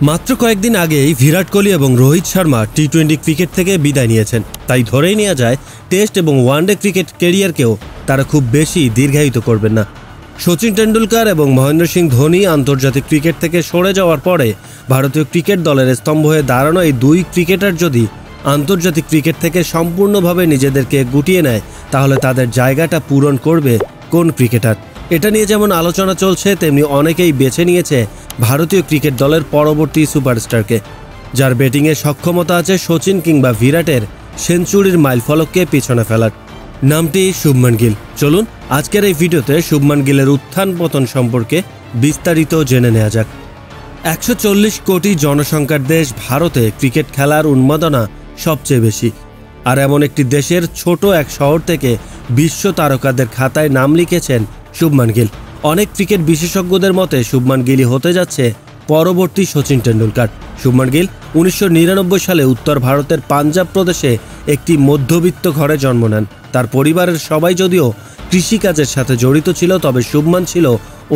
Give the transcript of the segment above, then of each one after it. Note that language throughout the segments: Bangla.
মাত্র কয়েকদিন আগেই বিরাট কোহলি এবং রোহিত শর্মা টি-20 ক্রিকেট থেকে বিদায় নিয়েছেন। তাই ধরেই নেওয়া যায় টেস্ট এবং ওয়ানডে ক্রিকেট ক্যারিয়ারকেও তারা খুব বেশি দীর্ঘায়িত করবেন না। সচিন টেন্ডুলকার এবং মহেন্দ্র সিং ধোনি আন্তর্জাতিক ক্রিকেট থেকে সরে যাওয়ার পরে ভারতীয় ক্রিকেট দলের স্তম্ভ হয়ে দাঁড়ানো এই দুই ক্রিকেটার যদি আন্তর্জাতিক ক্রিকেট থেকে সম্পূর্ণভাবে নিজেদেরকে গুটিয়ে নেয়, তাহলে তাদের জায়গাটা পূরণ করবে কোন ক্রিকেটার? এটা নিয়ে যেমন আলোচনা চলছে, তেমনি অনেকেই বেছে নিয়েছে ভারতীয় ক্রিকেট দলের পরবর্তী সুপারস্টারকে, যার ব্যাটিংয়ে সক্ষমতা আছে সচিন কিংবা বিরাটের সেঞ্চুরির মাইলফলককে পিছনে ফেলার। নামটি শুভমান গিল। চলুন আজকের এই ভিডিওতে শুভমান গিলের উত্থান পতন সম্পর্কে বিস্তারিত জেনে নেওয়া যাক। 140 কোটি জনসংখ্যার দেশ ভারতে ক্রিকেট খেলার উন্মাদনা সবচেয়ে বেশি। আর এমন একটি দেশের ছোট এক শহর থেকে বিশ্ব তারকাদের খাতায় নাম লিখেছেন শুভমান গিল। অনেক ক্রিকেট বিশেষজ্ঞদের মতে শুভমান গিলই হতে যাচ্ছে পরবর্তী সচিন টেন্ডুলকার। শুভমান গিল 1999 সালে উত্তর ভারতের পাঞ্জাব প্রদেশে একটি মধ্যবিত্ত ঘরে জন্ম নেন। তার পরিবারের সবাই যদিও কৃষিকাজের সাথে জড়িত ছিল, তবে শুভমান ছিল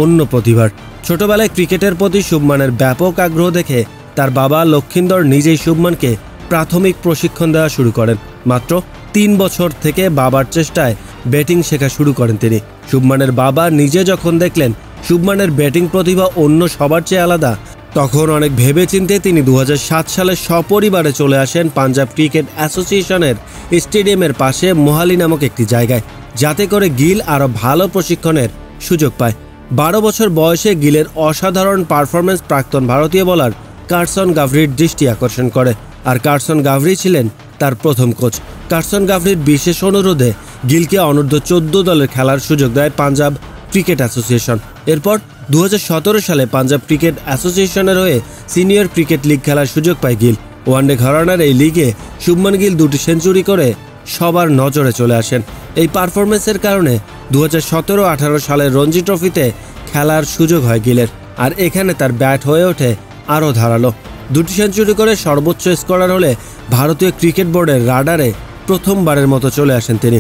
অন্য প্রতিভার। ছোটবেলায় ক্রিকেটের প্রতি শুভমানের ব্যাপক আগ্রহ দেখে তার বাবা লক্ষিন্দর নিজেই শুভমানকে প্রাথমিক প্রশিক্ষণ দেওয়া শুরু করেন। মাত্র 3 বছর থেকে বাবার চেষ্টায় ব্যাটিং শেখা শুরু করেন তিনি। শুভমানের বাবা নিজে যখন দেখলেন শুভমানের ব্যাটিং প্রতিভা অন্য সবার চেয়ে আলাদা, তখন অনেক ভেবেচিন্তে তিনি 2007 সালে সপরিবারে চলে আসেন পাঞ্জাব ক্রিকেট অ্যাসোসিয়েশনের স্টেডিয়ামের পাশে মোহালি নামক একটি জায়গায়, যাতে করে গিল আরও ভালো প্রশিক্ষণের সুযোগ পায়। 12 বছর বয়সে গিলের অসাধারণ পারফরমেন্স প্রাক্তন ভারতীয় বোলার কার্সন গাভরির দৃষ্টি আকর্ষণ করে, আর কার্সন গাভরি ছিলেন তার প্রথম কোচ। কার্সন গাভরির বিশেষ অনুরোধে গিলকে অনূর্ধ্ব 14 দলের খেলার সুযোগ দেয় পাঞ্জাব ক্রিকেট অ্যাসোসিয়েশন। এরপর 2017 সালে পাঞ্জাব ক্রিকেট অ্যাসোসিয়েশনের হয়ে সিনিয়র ক্রিকেট লিগ খেলার সুযোগ পায় গিল। ওয়ানডে ঘরানার এই লিগে শুভমান গিল 2টি সেঞ্চুরি করে সবার নজরে চলে আসেন। এই পারফরমেন্সের কারণে 2017-18 সালের রঞ্জি ট্রফিতে খেলার সুযোগ হয় গিলের, আর এখানে তার ব্যাট হয়ে ওঠে আরও ধারালো। 2টি সেঞ্চুরি করে সর্বোচ্চ স্কোরার হলে ভারতীয় ক্রিকেট বোর্ডের রাডারে প্রথমবারের মতো চলে আসেন তিনি।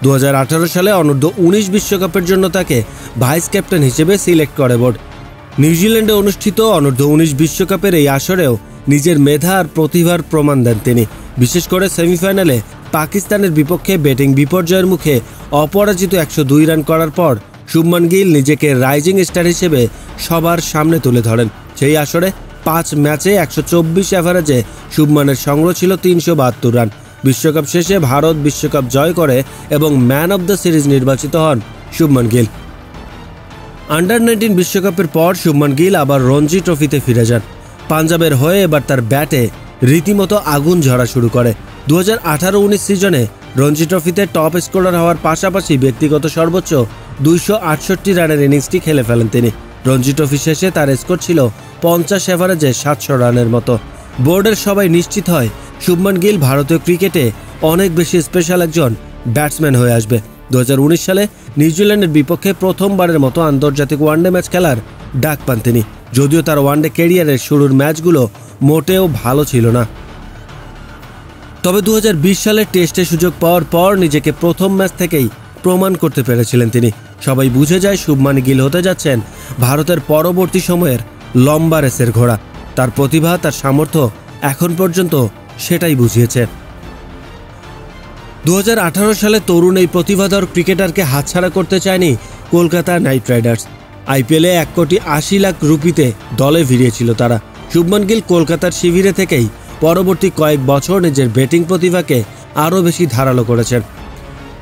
2018 সালে অনূর্ধ্ব 19 বিশ্বকাপের জন্য তাকে ভাইস ক্যাপ্টেন হিসেবে সিলেক্ট করে বোর্ড। নিউজিল্যান্ডে অনুষ্ঠিত অনূর্ধ্ব 19 বিশ্বকাপের এই আসরেও নিজের মেধা আর প্রতিভার প্রমাণ দেন তিনি। বিশেষ করে সেমিফাইনালে পাকিস্তানের বিপক্ষে ব্যাটিং বিপর্যয়ের মুখে অপরাজিত 102 রান করার পর শুভমান গিল নিজেকে রাইজিং স্টার হিসেবে সবার সামনে তুলে ধরেন। সেই আসরে 5 ম্যাচে 124 অ্যাভারেজে শুভমানের সংগ্রহ ছিল 372 রান। বিশ্বকাপ শেষে ভারত বিশ্বকাপ জয় করে এবং ম্যান অব দ্য সিরিজ নির্বাচিত হন শুভমান গিল। আন্ডার-19 বিশ্বকাপের পর শুভমান গিল আবার রঞ্জি ট্রফিতে ফিরে যান। পাঞ্জাবের হয়ে এবার তার ব্যাটে রীতিমতো আগুন ঝরা শুরু করে। 2018-19 সিজনে রঞ্জি ট্রফিতে টপ স্কোরার হওয়ার পাশাপাশি ব্যক্তিগত সর্বোচ্চ 268 রানের ইনিংসটি খেলে ফেলেন তিনি। রঞ্জি ট্রফি শেষে তার স্কোর ছিল 50 অ্যাভারেজে 700 রানের মতো। বোর্ডের সবাই নিশ্চিত হয় শুভমান গিল ভারতীয় ক্রিকেটে অনেক বেশি স্পেশাল একজন ব্যাটসম্যান হয়ে আসবে। 2019 সালে নিউজিল্যান্ডের বিপক্ষে প্রথমবারের মতো আন্তর্জাতিক ওয়ানডে ম্যাচ খেলার ডাক পান তিনি, যদিও তার ওয়ানডে ক্যারিয়ারের শুরুর ম্যাচগুলো মোটেও ভালো ছিল না। তবে 2020 সালে টেস্টে সুযোগ পাওয়ার পর নিজেকে প্রথম ম্যাচ থেকেই প্রমাণ করতে পেরেছিলেন তিনি। সবাই বুঝে যায় শুভমান গিল হতে যাচ্ছেন ভারতের পরবর্তী সময়ের লম্বা রেসের ঘোড়া। তার প্রতিভা, তার সামর্থ্য এখন পর্যন্ত সেটাই বুঝিয়েছে। 2018 সালে তরুণ এই প্রতিভাধর ক্রিকেটারকে হাতছাড়া করতে চায়নি কলকাতা নাইট রাইডার্স। আইপিএলে 1 কোটি 80 লাখ রুপিতে দলে ভিড়িয়েছিল তারা। শুভমান গিল কলকাতার শিবিরে থেকেই পরবর্তী কয়েক বছর নিজের ব্যাটিং প্রতিভাকে আরও বেশি ধারালো করেছেন।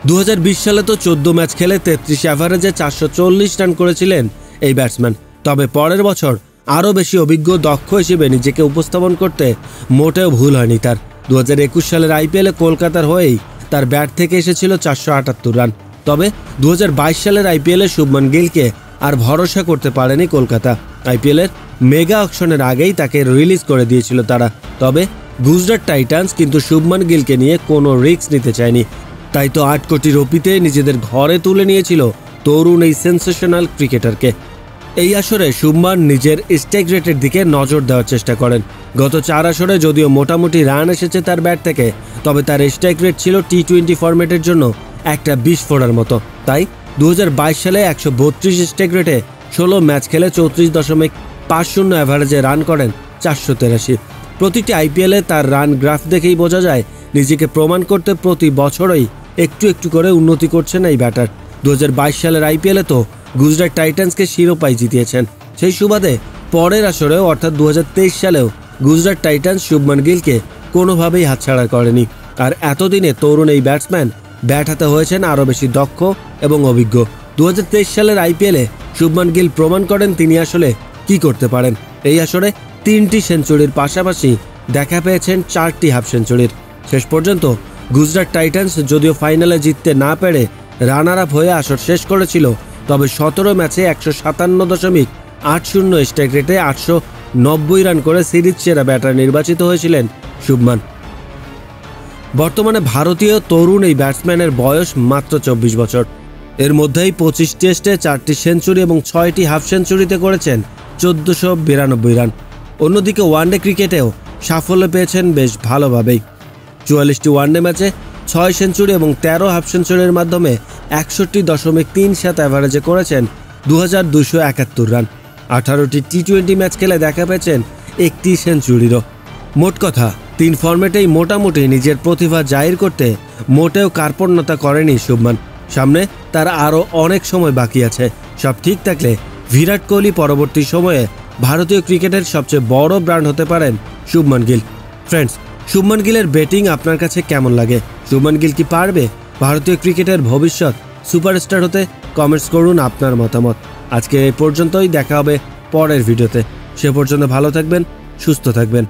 2020 সালে তো 14 ম্যাচ খেলে 33 অ্যাভারেজে 440 রান করেছিলেন এই ব্যাটসম্যান। তবে পরের বছর আরও বেশি অভিজ্ঞ দক্ষ হিসেবে নিজেকে উপস্থাপন করতে মোটেও ভুল হয়নি তার। 2021 সালের আইপিএলে কলকাতার হয়েই তার ব্যাট থেকে এসেছিল 478 রান। তবে 2022 সালের আইপিএলে শুভমান গিলকে আর ভরসা করতে পারেনি কলকাতা। আইপিএলের মেগা অকশনের আগেই তাকে রিলিজ করে দিয়েছিল তারা। তবে গুজরাট টাইটান্স কিন্তু শুভমান গিলকে নিয়ে কোনো রিস্ক নিতে চায়নি। তাই তো 8 কোটি রুপিতে নিজেদের ঘরে তুলে নিয়েছিল তরুণ এই সেন্সেশনাল ক্রিকেটারকে। এই আসরে শুভমান নিজের স্ট্রাইক রেটের দিকে নজর দেওয়ার চেষ্টা করেন। গত 4 আসরে যদিও মোটামুটি রান এসেছে তার ব্যাট থেকে, তবে তার স্ট্রাইক রেট ছিল টি-20 ফরম্যাটের জন্য একটা বিস্ফোরণের মতো। তাই 2022 সালে 132 স্ট্রাইক রেটে 16 ম্যাচ খেলে 34.50 অ্যাভারেজে রান করেন 483। প্রতিটি আইপিএলে তার রান গ্রাফ দেখেই বোঝা যায় নিজেকে প্রমাণ করতে প্রতি বছরই একটু একটু করে উন্নতি করছেন এই ব্যাটার। 2022 সালের আইপিএলে তো গুজরাট টাইটান্সকে শিরোপাই জিতিয়েছেন। সেই সুবাদে পরের আসরেও অর্থাৎ 2023 সালেও গুজরাট টাইটান্স শুভমান গিলকে কোনোভাবেই হাতছাড়া করেনি। আর এতদিনে তরুণ এই ব্যাটসম্যান ব্যাট হাতে হয়েছেন আরও বেশি দক্ষ এবং অভিজ্ঞ। 2023 সালের আইপিএলে শুভমান গিল প্রমাণ করেন তিনি আসলে কি করতে পারেন। এই আসরে 3টি সেঞ্চুরির পাশাপাশি দেখা পেয়েছেন 4টি হাফ সেঞ্চুরির। শেষ পর্যন্ত গুজরাট টাইটান্স যদিও ফাইনালে জিততে না পেরে রানার আপ হয়ে আসর শেষ করেছিল, তবে 17 ম্যাচে 157.80 স্ট্রাইক রেটে 890 রান করে সিরিজ সেরা ব্যাটার নির্বাচিত হয়েছিলেন শুভমান। বর্তমানে ভারতীয় তরুণ এই ব্যাটসম্যানের বয়স মাত্র 24 বছর। এর মধ্যেই 25 টেস্টে 4টি সেঞ্চুরি এবং 6টি হাফ সেঞ্চুরিতে করেছেন 1492 রান। অন্যদিকে ওয়ানডে ক্রিকেটেও সাফল্য পেয়েছেন বেশ ভালোভাবেই। 44টি ওয়ানডে ম্যাচে 6 সেঞ্চুরি এবং 13 হাফ সেঞ্চুরির মাধ্যমে 61.37 অ্যাভারেজে করেছেন 2271 রান। 18টি টি20 ম্যাচ খেলে দেখা পেয়েছেন 1টি সেঞ্চুরিরও। মোট কথা 3 ফরম্যাটেই মোটামুটি নিজের প্রতিভা জাহির করতে মোটেও কার্পণ্যতা করেনি শুভমান। সামনে তার আরও অনেক সময় বাকি আছে। সব ঠিক থাকলে বিরাট কোহলি পরবর্তী সময়ে ভারতীয় ক্রিকেটের সবচেয়ে বড় ব্র্যান্ড হতে পারেন শুভমান গিল। ফ্রেন্ডস, শুভমান গিলের ব্যাটিং আপনার কাছে কেমন লাগে? শুভমান গিল কি পারবে ভারতীয় ক্রিকেটের ভবিষ্যৎ সুপারস্টার হতে? কমেন্টস করুন আপনার মতামত। আজকে এই পর্যন্তই, দেখা হবে পরের ভিডিওতে। সে পর্যন্ত ভালো থাকবেন, সুস্থ থাকবেন।